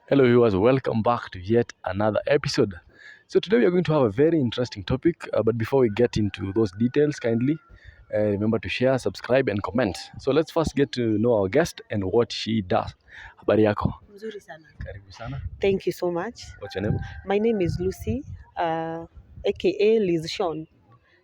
Hello viewers, welcome back to yet another episode. So today we are going to have a very interesting topic, but before we get into those details, kindly remember to share, subscribe and comment. So let's first get to know our guest and what she does. Habari yako? Mzuri sana. Karibu sana. Thank you so much. What's your name? My name is Lucy, aka Liz Sean.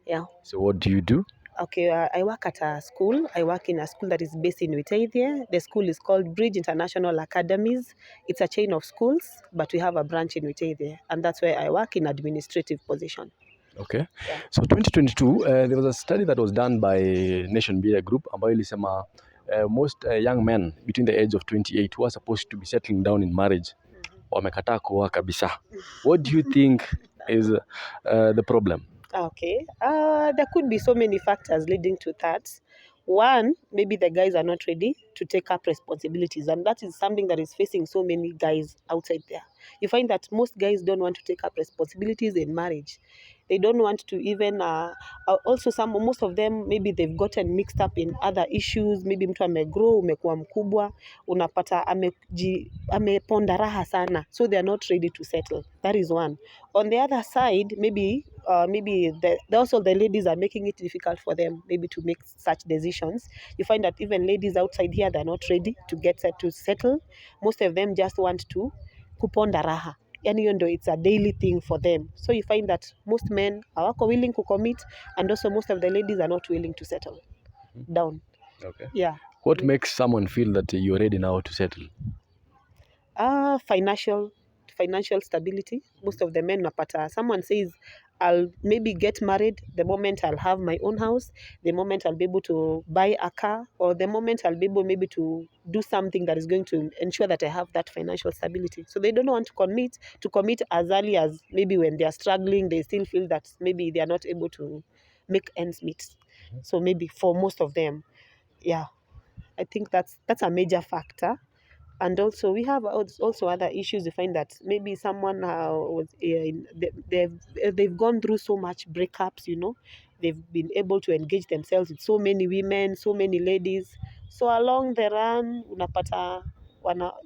Yeah. So what do you do? Okay, I work at a school. I work in a school that is based in Witaithie. The school is called Bridge International Academies. It's a chain of schools, but we have a branch in Witaithie, and that's where I work in administrative position. Okay. Yeah. So 2022, there was a study that was done by Nation Media Group ambayo ilisema most young men between the age of 28 who are supposed to be settling down in marriage wamekataa kuoa kabisa. What do you think is the problem? Okay. There could be so many factors leading to that. One, maybe the guys are not ready to take up responsibilities, and that is something that is facing so many guys outside there. You find that most guys don't want to take up responsibilities in marriage. They don't want to even also most of them maybe they've gotten mixed up in other issues. Maybe mtu amegrow, umekuwa mkubwa, unapata ameponda raha sana, so they are not ready to settle. That is one. On the other side, maybe also the ladies are making it difficult for them maybe to make such decisions. You find that even ladies outside here, they're not ready to get set to settle. Most of them just want to kuponda raha. Yani hiyo ndo it's a daily thing for them. So you find that most men hawako willing to commit, and also most of the ladies are not willing to settle down. Okay. Yeah. What makes someone feel that you're ready now to settle? Financial stability. Most of the men napata someone says I'll maybe get married the moment I'll have my own house, the moment I'll be able to buy a car, or the moment I'll be able maybe to do something that is going to ensure that I have that financial stability. So they don't want to commit as early as maybe when they are struggling, they still feel that maybe they are not able to make ends meet. So maybe for most of them, yeah, I think that's a major factor. And also we have also other issues. You find that maybe someone they've gone through so much breakups, they've been able to engage themselves with so many women, so many ladies, so along the run unapata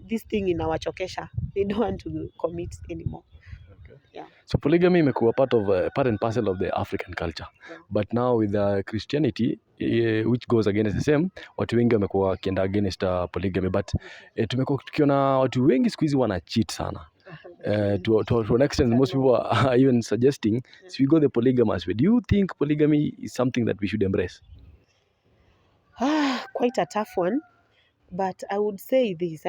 this thing inawachokesha, they don't want to commit anymore. Okay. Yeah. So polygamy imekuwa part and parcel of the African culture. Yeah. But now with Christianity which goes against the same, watu wengi wamekuwa wakienda against polygamy, but tumekuwa tukiona watu wengi siku hizi wana cheat sana. To an extent, most people are even suggesting, so we go the polygamous way. Do you think polygamy is something that we should embrace? Quite a tough one, but I would say this,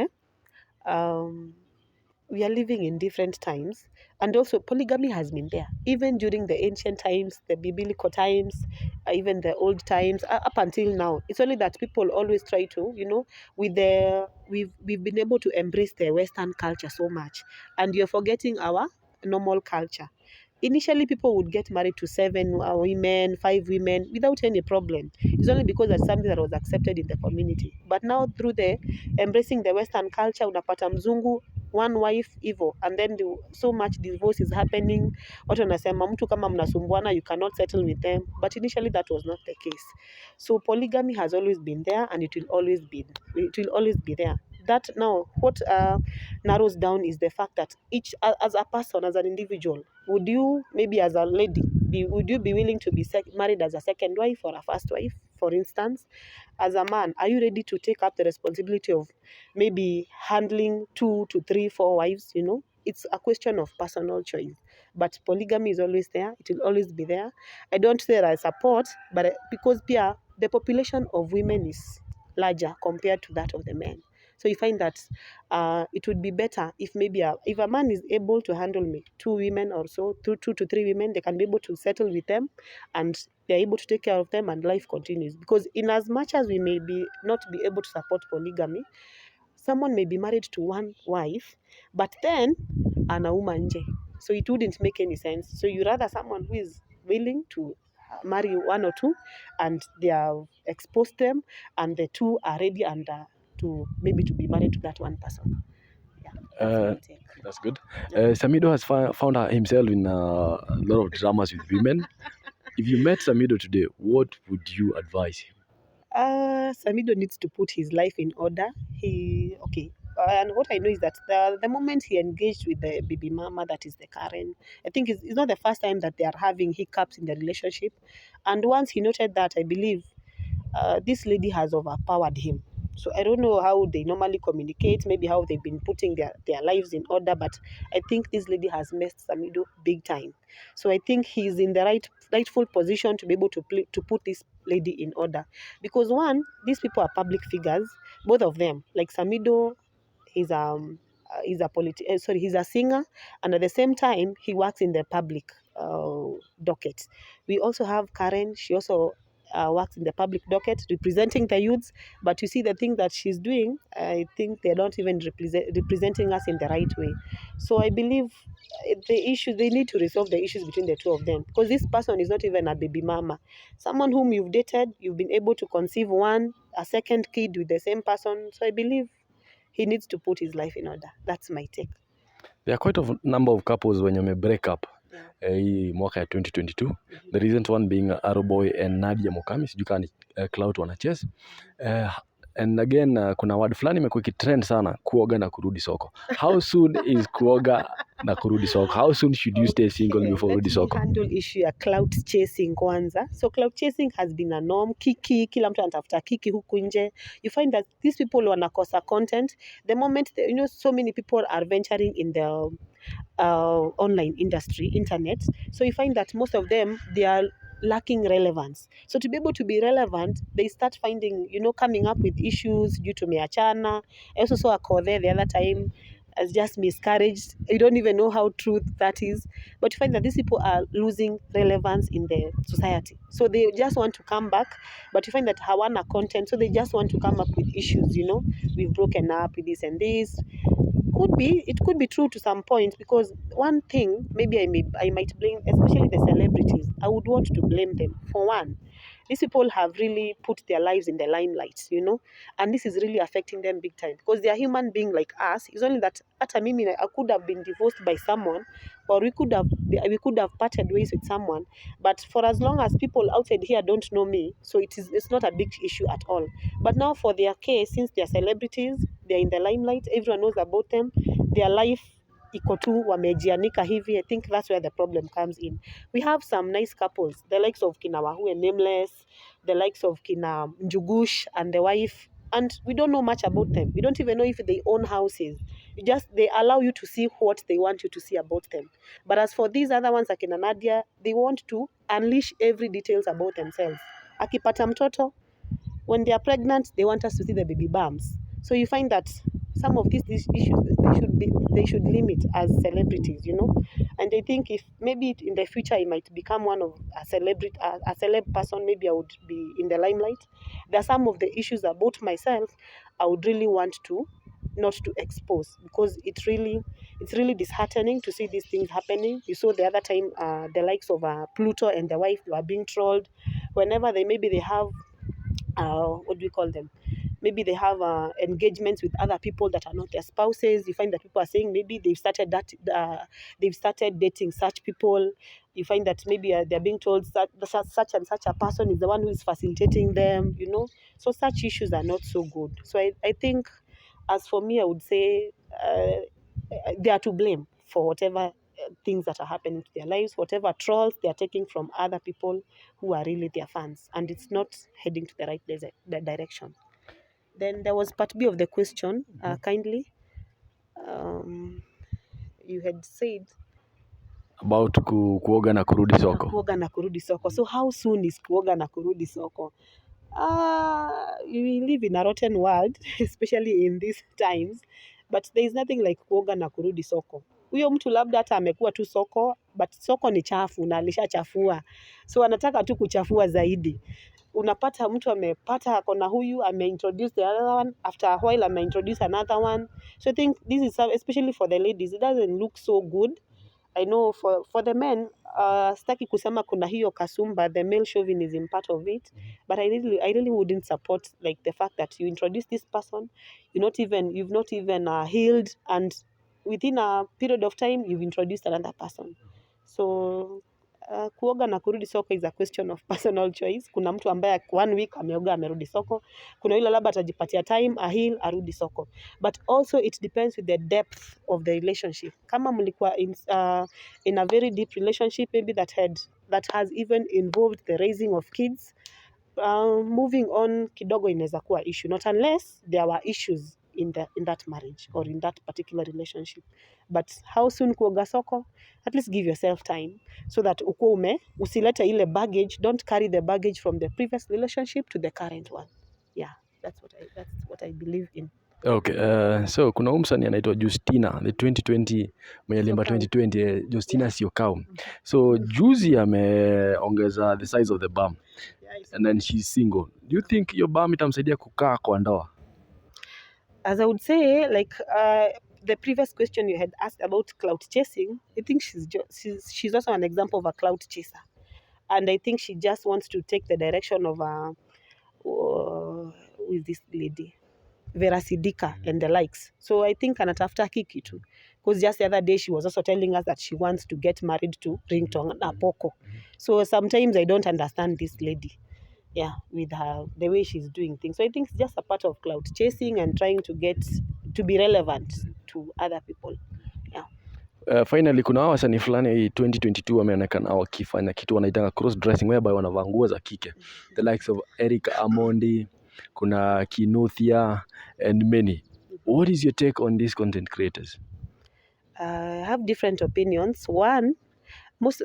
we are living in different times, and also polygamy has been there even during the ancient times, the biblical times, even the old times, up until now. It's only that people always try to, we've been able to embrace the Western culture so much, and you're forgetting our normal culture. Initially, people would get married to 7 women, 5 women without any problem. It's only because that's something that was accepted in the community. But now, through the embracing the Western culture, unapata mzungu, one wife hivyo, and then so much divorce is happening. Watu wanasema mtu kama mnasumbuana, you cannot settle with them. But initially, that was not the case. So polygamy has always been there, and it will always be there. That now, what narrows down is the fact that each, as a person, as an individual, would you, maybe as a lady, would you be willing to be married as a second wife or a first wife, for instance? As a man, are you ready to take up the responsibility of maybe handling 2 to 3, 4 wives? It's a question of personal choice. But polygamy is always there. It will always be there. I don't say that I support, but because the population of women is larger compared to that of the men. So you find that it would be better if maybe if a man is able to handle 2 women or so, 2 to 3 women, they can be able to settle with them, and they're able to take care of them, and life continues. Because in as much as we may not be able to support polygamy, someone may be married to one wife, but then anauma nje. So it wouldn't make any sense. So you rather someone who is willing to marry 1 or 2, and they have exposed them, and the 2 are ready and to maybe to be married to that one person. Yeah, that's my take. That's good. Samido has found himself in a lot of dramas with women. If you met Samido today, what would you advise him? Samido needs to put his life in order. and what I know is that the moment he engaged with the baby mama, that is the Karen, I think it's not the first time that they are having hiccups in the relationship. And once he noted that, I believe this lady has overpowered him. So I don't know how they normally communicate, maybe how they've been putting their lives in order, but I think this lady has messed Samido big time. So I think he's in the rightful position to be able to put this lady in order. Because one, these people are public figures, both of them. Like Samido he's a he's a singer, and at the same time he works in the public docket. We also have Karen. She also works in the public docket representing the youths, but you see the thing that she's doing, I think they're not even representing us in the right way. So I believe the issue, they need to resolve the issues between the two of them, because this person is not even a baby mama. Someone whom you've dated, you've been able to conceive a second kid with the same person. So I believe he needs to put his life in order. That's my take. There are quite a number of couples when you may break up hii mwaka ya 2022. The recent one being Aroboy and Nadia Mokami, sijui kama ni Clout wanachase. And again kuna word fulani imekuwa ikitrend sana, kuoga na kurudi soko. How soon is kuoga na kurudi soko? How soon should you stay single before kurudi soko? Handle issue ya clout chasing kwanza. So clout chasing has been a norm. Kila mtu anatafuta kiki huku nje. You find that these people wanakosa content. The moment, so many people are venturing in the online industry, internet. So you find that most of them, they are lacking relevance. So to be able to be relevant, they start finding, coming up with issues due to meachana. I also saw a call there the other time as just miscarriage. You don't even know how true that is. But you find that these people are losing relevance in the society. So they just want to come back, but you find that hawana content. So they just want to come up with issues, we've broken up with this and this. It could be true to some point, because one thing maybe I might blame, especially the celebrities. I would want to blame them for one. These people have really put their lives in the limelight, and this is really affecting them big time, because they are human being like us. It's only that hata mimi I could have been divorced by someone, or we could have parted ways with someone, but for as long as people outside here don't know me, so it's not a big issue at all. But now for their case, since they're celebrities, they're in the limelight, everyone knows about them, their life iko tu wamejianika hivi. I think that's where the problem comes in. We have some nice couples, the likes of kina Wahue Nameless, the likes of kina Njugush and the wife, and we don't know much about them. We don't even know if they own houses. They allow you to see what they want you to see about them. But as for these other ones, akina Nadia, they want to unleash every details about themselves. Akipata mtoto, when they are pregnant, they want us to see the baby bumps. So you find that some of these issues, they should limit as celebrities, And I think if maybe in the future I might become one of a celeb person, maybe I would be in the limelight. There are some of the issues about myself I would really want to not to expose, because it's really disheartening to see these things happening. You saw the other time the likes of Pluto and the wife were being trolled whenever they have what do we call them? Maybe they have engagements with other people that are not their spouses. You find that people are saying maybe they've started dating such people. You find that maybe they're being told that such and such a person is the one who is facilitating them. So such issues are not so good. So I think, as for me, I would say they are to blame for whatever things that are happening to their lives, whatever trolls they are taking from other people who are really their fans, and it's not heading to the right direction. Then there was part B of the question. Kindly, you had said About kuoga na kurudi soko. Kuoga na kurudi soko. So how soon is kuoga na kurudi soko? We live in a rotten world, especially in these times, but there is nothing like kuoga na kurudi soko. Huyo mtu labda hata amekuwa tu soko, but soko ni chafu na alishachafua, so anataka tu kuchafua zaidi. Unapata mtu amepata akona huyu ameintroduce the other one, after a while ameintroduce another one. So I think this is especially for the ladies, it doesn't look so good. I know for the men, sitaki kusema kuna hiyo kasumba, the male chauvinism part of it, but I really wouldn't support like the fact that you introduce this person, you've not even healed, and within a period of time you've introduced another person. So Kuoga na kurudi soko is a question of personal choice. Kuna mtu ambaye 1 week ameoga amerudi soko, kuna yule labda atajipatia time ahil arudi soko, but also it depends with the depth of the relationship. Kama mlikuwa in a very deep relationship, maybe that has even involved the raising of kids, moving on kidogo inaweza kuwa issue, not unless there were issues in that marriage or in that particular relationship. But how soon kuoga soko, at least give yourself time so that usilete ile baggage, don't carry the baggage from the previous relationship to the current one. Yeah, that's what I believe in. Okay, so kuna msanii anaitwa Justina the 2020 mwenye limba 2020 Justina Siokau. So juzi ameongeza the size of the bum and then she's single. Do you think your bum itamsaidia kukaa kwa ndoa? As I would say, like the previous question you had asked about clout chasing, I think she's also an example of a clout chaser, and I think she just wants to take the direction of with this lady Vera Sidika and the likes. So I think anatafuta kiki tu, because just the other day she was also telling us that she wants to get married to Ringtone Apoko. So sometimes I don't understand this lady, yeah, with her the way she's doing things. So I think it's just a part of cloud chasing and trying to be relevant to other people. Yeah. Finally kuna hawa wasanii fulani 2022 wameonekana wakifanya kitu wanaitanga cross dressing, whereby wanavaa nguo za kike, the likes of Eric Amondi, kuna Kinuthia and many. What is your take on these content creators? I have different opinions. One,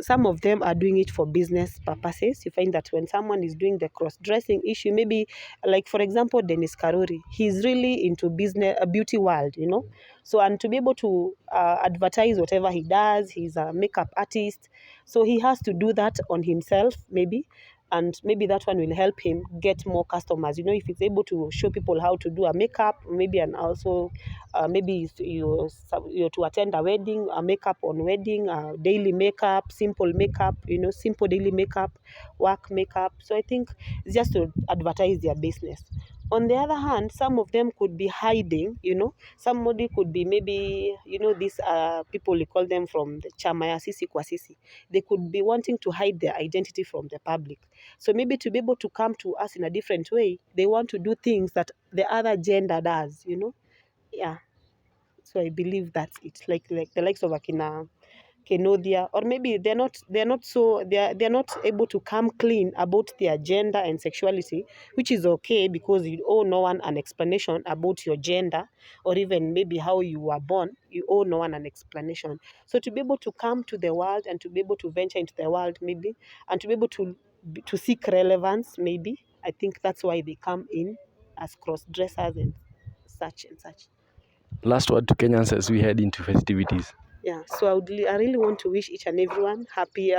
some of them are doing it for business purposes. You find that when someone is doing the cross-dressing issue, maybe like for example Dennis Karuri, he's really into business, a beauty world, you know. So and to be able to advertise whatever he does, he's a makeup artist, so he has to do that on himself maybe, and maybe that one will help him get more customers. You know, if he's able to show people how to do a makeup, maybe, and also maybe you to attend a wedding, a makeup on wedding, daily makeup, simple makeup, you know, simple daily makeup, work makeup. So I think it's just to advertise their business. On the other hand, some of them could be hiding, you know. Somebody could be maybe, you know, these people, we call them from the chama ya sisi kwa sisi. They could be wanting to hide their identity from the public. So maybe to be able to come to us in a different way, they want to do things that the other gender does, you know. Yeah. So I believe that's it. Like the likes of Akina Kenodia, or maybe they're not able to come clean about their gender and sexuality, which is okay, because you owe no one an explanation about your gender, or even maybe how you were born. You owe no one an explanation. So to be able to come to the world and to be able to venture into the world, maybe, and to be able to seek relevance, maybe, I think that's why they come in as cross dressers and such and such. Last word to Kenyans as we head into festivities. Yeah, so I really want to wish each and everyone happy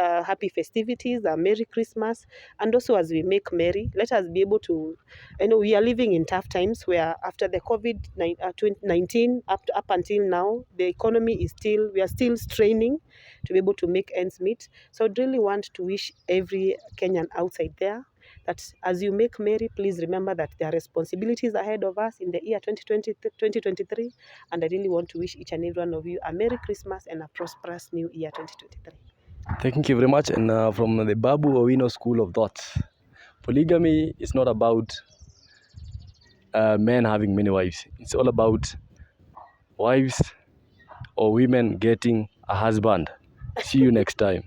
festivities, a Merry Christmas, and also as we make merry, let us be able to, I know we are living in tough times where after the COVID-19 up until now, the economy we are still straining to be able to make ends meet. So I'd really want to wish every Kenyan outside there that as you make merry, please remember that there are responsibilities ahead of us in the year 2023, and I really want to wish each and every one of you a Merry Christmas and a prosperous new year 2023. Thank you very much. And from the Babu Owino School of Thought, polygamy is not about men having many wives. It's all about wives or women getting a husband. See you next time.